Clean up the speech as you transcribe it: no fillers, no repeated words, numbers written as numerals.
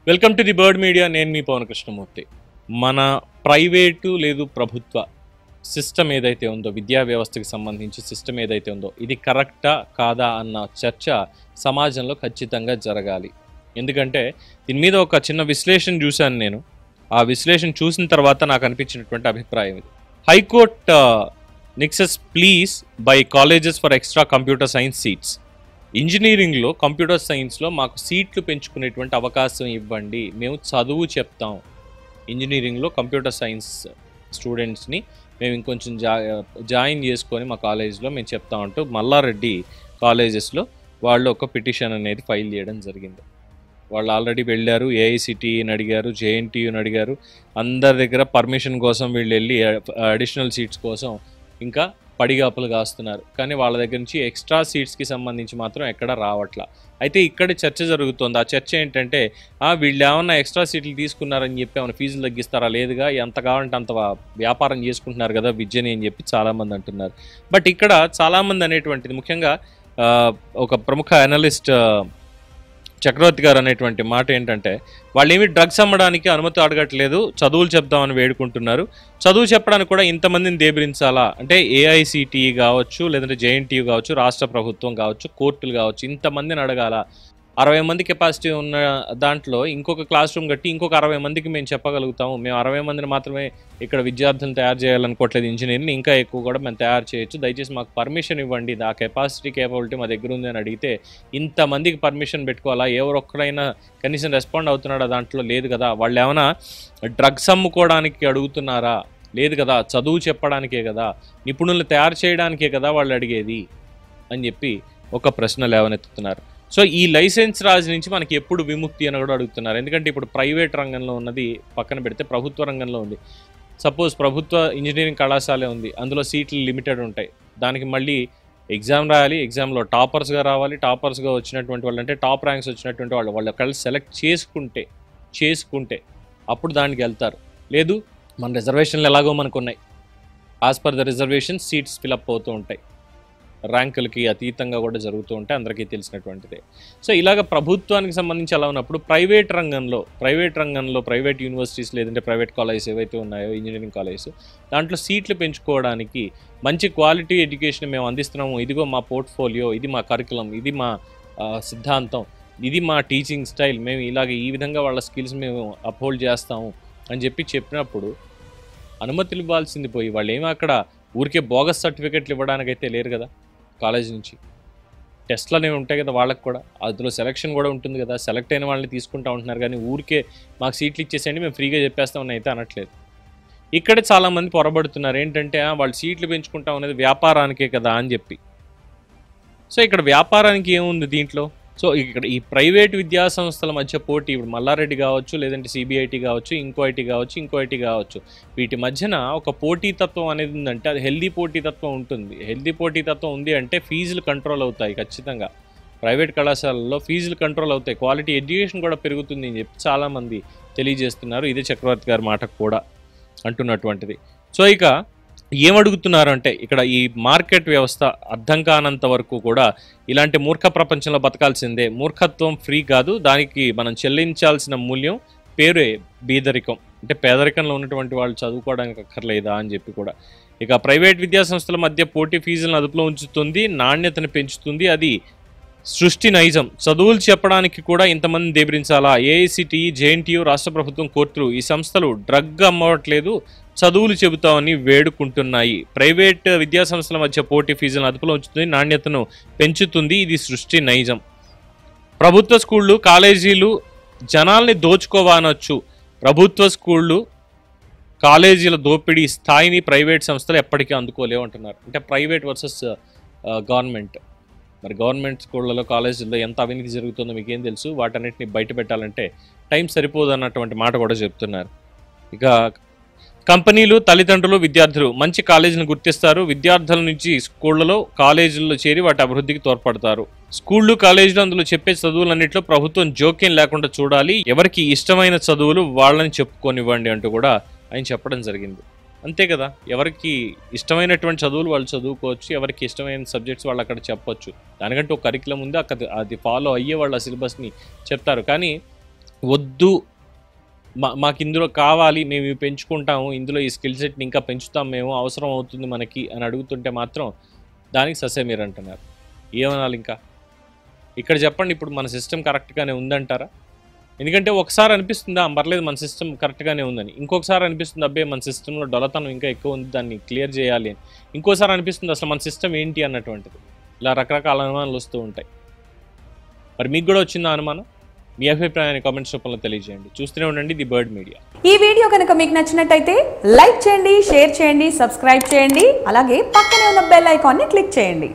Welcome to the bird media. నేను మీ పవన్ కృష్ణమూర్తి. మన private లేదు ప్రభుత్వ సిస్టమ్ ఏదైతే ఉందో, విద్యా వ్యవస్థకి సంబంధించి సిస్టమ్ ఏదైతే ఉందో, ఇది కరెక్టా కాదా అన్న చర్చ సమాజంలో ఖచ్చితంగా జరగాలి. ఎందుకంటే దీని మీద ఒక చిన్న విశ్లేషణ చూశాను నేను. ఆ విశ్లేషణ చూసిన తర్వాత నాకు అనిపించినటువంటి అభిప్రాయం ఇది. High court nixes pleas by colleges for extra computer science seats. ఇంజనీరింగ్లో, కంప్యూటర్ సైన్స్లో మాకు సీట్లు పెంచుకునేటువంటి అవకాశం ఇవ్వండి, మేము చదువు చెప్తాం. ఇంజనీరింగ్లో కంప్యూటర్ సైన్స్ స్టూడెంట్స్ని మేము ఇంకొంచెం జాయిన్ చేసుకొని మా కాలేజ్లో మేము చెప్తామంటూ మల్లారెడ్డి కాలేజెస్లో వాళ్ళు ఒక పిటిషన్ అనేది ఫైల్ చేయడం జరిగింది. వాళ్ళు ఆల్రెడీ వెళ్ళారు, ఏఐసిటిని అడిగారు, జేఎన్టీయూని అడిగారు. అందరి దగ్గర పర్మిషన్ కోసం వీళ్ళు వెళ్ళి అడిషనల్ సీట్స్ కోసం ఇంకా పడిగాపులు కాస్తున్నారు. కానీ వాళ్ళ దగ్గర నుంచి ఎక్స్ట్రా సీట్స్కి సంబంధించి మాత్రం ఎక్కడ రావట్లా. అయితే ఇక్కడ చర్చ జరుగుతుంది. ఆ చర్చ ఏంటంటే, వీళ్ళు ఏమన్నా ఎక్స్ట్రా సీట్లు తీసుకున్నారని చెప్పి ఏమైనా ఫీజులు తగ్గిస్తారా? లేదుగా, ఎంత కావాలంటే అంత వ్యాపారం చేసుకుంటున్నారు కదా విద్యని అని చెప్పి చాలామంది అంటున్నారు. బట్ ఇక్కడ చాలామంది అనేటువంటిది, ముఖ్యంగా ఒక ప్రముఖ అనలిస్ట్ చక్రవర్తి గారు అనేటువంటి మాట ఏంటంటే, వాళ్ళు ఏమి డ్రగ్స్ అమ్మడానికి అనుమతి అడగట్లేదు, చదువులు చెప్దామని వేడుకుంటున్నారు. చదువు చెప్పడానికి కూడా ఇంతమందిని దేబరించాలా అంటే, ఏఐసిటిఈ కావచ్చు, లేదంటే జేఎన్టీయూ కావచ్చు, రాష్ట్ర ప్రభుత్వం కావచ్చు, కోర్టులు కావచ్చు, ఇంతమందిని అడగాల. 60 మంది కెపాసిటీ ఉన్న దాంట్లో ఇంకొక క్లాస్ రూమ్ కట్టి ఇంకొక 60 మందికి మేము చెప్పగలుగుతాము. మేము 60 మందిని మాత్రమే ఇక్కడ విద్యార్థులను తయారు చేయాలనుకోవట్లేదు, ఇంజనీర్ని ఇంకా ఎక్కువ కూడా మేము తయారు చేయొచ్చు, దయచేసి మాకు పర్మిషన్ ఇవ్వండి, ఆ కెపాసిటీ కేపబిలిటీ మా దగ్గర ఉంది అని అడిగితే ఇంతమందికి పర్మిషన్ పెట్టుకోవాలా? ఎవరొక్కడైనా కనీసం రెస్పాండ్ అవుతున్నాడా? దాంట్లో లేదు కదా. వాళ్ళు ఏమైనా డ్రగ్స్ అమ్ముకోవడానికి అడుగుతున్నారా? లేదు కదా. చదువు చెప్పడానికే కదా, నిపుణులను తయారు చేయడానికే కదా వాళ్ళు అడిగేది అని చెప్పి ఒక ప్రశ్న లేవనెత్తుతున్నారు. సో ఈ లైసెన్స్ రాజు నుంచి మనకి ఎప్పుడు విముక్తి అని కూడా అడుగుతున్నారు. ఎందుకంటే ఇప్పుడు ప్రైవేట్ రంగంలో ఉన్నది పక్కన పెడితే ప్రభుత్వ రంగంలో ఉంది. సపోజ్ ప్రభుత్వ ఇంజనీరింగ్ కళాశాల ఉంది, అందులో సీట్లు లిమిటెడ్ ఉంటాయి. దానికి మళ్ళీ ఎగ్జామ్ రాయాలి, ఎగ్జామ్లో టాపర్స్గా రావాలి. టాపర్స్గా వచ్చినటువంటి వాళ్ళు అంటే టాప్ ర్యాంక్స్ వచ్చినటువంటి వాళ్ళు ఒకళ్ళు సెలెక్ట్ చేసుకుంటే అప్పుడు దానికి వెళ్తారు. లేదు, మన రిజర్వేషన్లు ఎలాగో మనకు ఉన్నాయి, as per the reservation seats fill up అవుతూ ఉంటాయి, ర్యాంకులకి అతీతంగా కూడా జరుగుతూ ఉంటాయి, అందరికీ తెలిసినటువంటిదే. సో ఇలాగ ప్రభుత్వానికి సంబంధించి అలా ఉన్నప్పుడు ప్రైవేట్ రంగంలో ప్రైవేట్ యూనివర్సిటీస్ లేదంటే ప్రైవేట్ కాలేజెస్ ఏవైతే ఉన్నాయో, ఇంజనీరింగ్ కాలేజెస్, దాంట్లో సీట్లు పెంచుకోవడానికి మంచి క్వాలిటీ ఎడ్యుకేషన్ మేము అందిస్తున్నాము, ఇదిగో మా పోర్ట్ఫోలియో, ఇది మా కరికులం, ఇది మా సిద్ధాంతం, ఇది మా టీచింగ్ స్టైల్, మేము ఇలాగ ఈ విధంగా వాళ్ళ స్కిల్స్ మేము అప్హోల్డ్ చేస్తాము అని చెప్పినప్పుడు అనుమతులు ఇవ్వాల్సింది పోయి వాళ్ళు ఏమీ అక్కడ ఊరికే బోగస్ సర్టిఫికెట్లు ఇవ్వడానికైతే లేరు కదా. కాలేజ్ నుంచి టెస్ట్లు అనేవి ఉంటాయి కదా, వాళ్ళకి కూడా అందులో సెలక్షన్ కూడా ఉంటుంది కదా. సెలెక్ట్ అయిన వాళ్ళని తీసుకుంటూ ఉంటున్నారు, కానీ ఊరికే మాకు సీట్లు ఇచ్చేసేయండి మేము ఫ్రీగా చెప్పేస్తామని అయితే అనట్లేదు. ఇక్కడే చాలామంది పొరబడుతున్నారు ఏంటంటే, వాళ్ళు సీట్లు పెంచుకుంటాం అనేది వ్యాపారానికే కదా అని చెప్పి. సో ఇక్కడ వ్యాపారానికి ఏముంది దీంట్లో? సో ఇక్కడ ఈ ప్రైవేట్ విద్యా సంస్థల మధ్య పోటీ, ఇప్పుడు మల్లారెడ్డి కావచ్చు, లేదంటే సిబిఐటి కావచ్చు, ఇంకో ఐటీ కావచ్చు, వీటి మధ్యన ఒక పోటీతత్వం అనేది ఉందంటే అది హెల్దీ పోటీతత్వం ఉంటుంది. హెల్దీ పోటీతత్వం ఉంది అంటే ఫీజులు కంట్రోల్ అవుతాయి ఖచ్చితంగా. ప్రైవేట్ కళాశాలల్లో ఫీజులు కంట్రోల్ అవుతాయి, క్వాలిటీ ఎడ్యుకేషన్ కూడా పెరుగుతుంది అని చెప్పి చాలామంది తెలియజేస్తున్నారు. ఇదే చక్రవర్తి గారి మాట కూడా అంటున్నటువంటిది. సో ఇక ఏమడుగుతున్నారు అంటే, ఇక్కడ ఈ మార్కెట్ వ్యవస్థ అర్థం కానంత వరకు కూడా ఇలాంటి మూర్ఖ ప్రపంచంలో బతకాల్సిందే. మూర్ఖత్వం ఫ్రీ కాదు, దానికి మనం చెల్లించాల్సిన మూల్యం పేరే బీదరికం. అంటే పేదరికంలో ఉన్నటువంటి వాళ్ళు చదువుకోవడానికి అక్కర్లేదా అని చెప్పి కూడా. ఇక ప్రైవేట్ విద్యా సంస్థల మధ్య పోటీ ఫీజులను అదుపులో ఉంచుతుంది, నాణ్యతను పెంచుతుంది, అది సృష్టి నైజం. చదువులు చెప్పడానికి కూడా ఇంతమంది దేబరించాలా? ఏఐసిటిఈ, జేఎన్టీయూ, రాష్ట్ర ప్రభుత్వం, కోర్టులు, ఈ సంస్థలు డ్రగ్ అమ్మవట్లేదు, చదువులు చెబుతామని వేడుకుంటున్నాయి. ప్రైవేట్ విద్యా సంస్థల మధ్య పోటీ ఫీజులను అదుపులో ఉంచుతుంది, నాణ్యతను పెంచుతుంది, ఇది సృష్టి నైజం. ప్రభుత్వ స్కూళ్ళు, కాలేజీలు జనాల్ని దోచుకోవానొచ్చు. ప్రభుత్వ స్కూళ్ళు, కాలేజీల దోపిడీ స్థాయిని ప్రైవేట్ సంస్థలు ఎప్పటికీ అందుకోలేవు అంటున్నారు. అంటే ప్రైవేట్ వర్సెస్ గవర్నమెంట్. మరి గవర్నమెంట్ స్కూళ్ళలో, కాలేజీల్లో ఎంత అవినీతి జరుగుతుందో మీకేం తెలుసు? వాటన్నిటిని బయట పెట్టాలంటే టైం సరిపోదు అన్నటువంటి మాట కూడా చెప్తున్నారు. ఇక కంపెనీలు, తల్లిదండ్రులు, విద్యార్థులు మంచి కాలేజీని గుర్తిస్తారు, విద్యార్థుల నుంచి స్కూళ్లలో, కాలేజీల్లో చేరి వాటి అభివృద్ధికి తోడ్పడతారు. స్కూళ్ళు, కాలేజీలు, అందులో చెప్పే చదువులన్నింటిలో ప్రభుత్వం జోక్యం లేకుండా చూడాలి, ఎవరికి ఇష్టమైన చదువులు వాళ్ళని చెప్పుకొనివ్వండి అంటూ కూడా ఆయన చెప్పడం జరిగింది. అంతే కదా, ఎవరికి ఇష్టమైనటువంటి చదువులు వాళ్ళు చదువుకోవచ్చు, ఎవరికి ఇష్టమైన సబ్జెక్ట్స్ వాళ్ళు అక్కడ చెప్పొచ్చు. దానికంటే ఒక కరికులం ఉంది, అది ఫాలో అయ్యే వాళ్ళు ఆ సిలబస్ని చెప్తారు. కానీ వద్దు, మాకు ఇందులో కావాలి, మేము ఇవి పెంచుకుంటాము, ఇందులో ఈ స్కిల్ సెట్ని ఇంకా పెంచుతాం మేము, అవసరం అవుతుంది మనకి అని అడుగుతుంటే మాత్రం దానికి ససే మీరు అంటున్నారు. ఏమనాలి ఇంకా? ఇక్కడ చెప్పండి, ఇప్పుడు మన సిస్టమ్ కరెక్ట్గానే ఉందంటారా? ఎందుకంటే ఒకసారి అనిపిస్తుందా పర్లేదు మన సిస్టమ్ కరెక్ట్గానే ఉందని, ఇంకొకసారి అనిపిస్తుంది అబ్బే మన సిస్టంలో డొలతనం ఇంకా ఎక్కువ ఉంది, దాన్ని క్లియర్ చేయాలి అని, ఇంకోసారి అనిపిస్తుంది అసలు మన సిస్టమ్ ఏంటి అన్నటువంటిది. ఇలా రకరకాల అనుమానాలు వస్తూ ఉంటాయి. మరి మీకు కూడా వచ్చిందా అనుమానం? మీ అభిప్రాయాన్ని కామెంట్స్ రూపంలో తెలియజేయండి. చూస్తూనే ఉండండి ది బర్డ్ మీడియా. ఈ వీడియో కనుక మీకు నచ్చినట్టయితే లైక్ చేయండి, షేర్ చేయండి, సబ్స్క్రైబ్ చేయండి. అలాగే పక్కనే ఉన్న బెల్ ఐకాన్ని క్లిక్ చేయండి.